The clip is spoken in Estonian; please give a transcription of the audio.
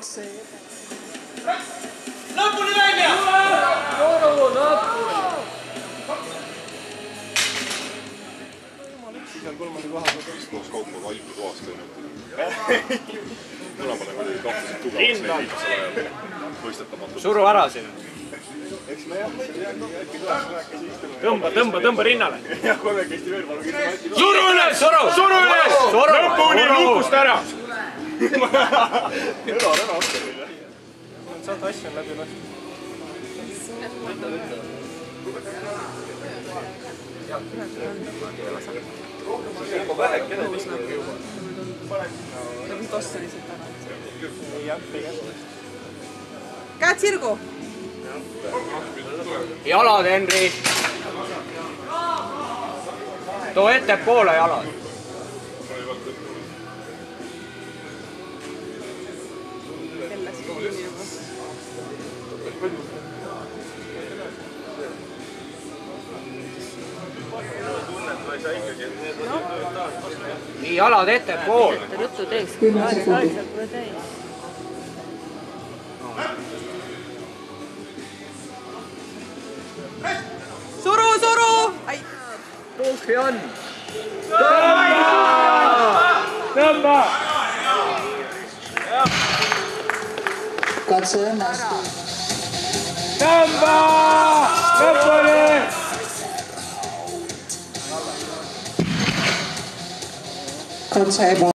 katse. Lõpuni välja! Seal kolmanda koha peal koos kaupa valgu toast teinud. Mõlemale kuidagi kahtlaselt tugevaks neid viimasel ajal võistetamatult. Suru ära siin. Eks me jah, Tõmba rinnale. jah, kolmekesti veel palun. Suru üles! Suru üles! Lõpuni lukust ära! Ära oskar nüüd, jah. Saad asju on läbi lastud. Käed sirgu! Jalad, Henri! Too ettepoole jalad. Nii jalad ettepoole. Ruttu teeks, kui aeg pole täis. Suru! Tuhhi on! Tõmba! Katse õnnestus. Tõmba! Lõpuni! Katse eba.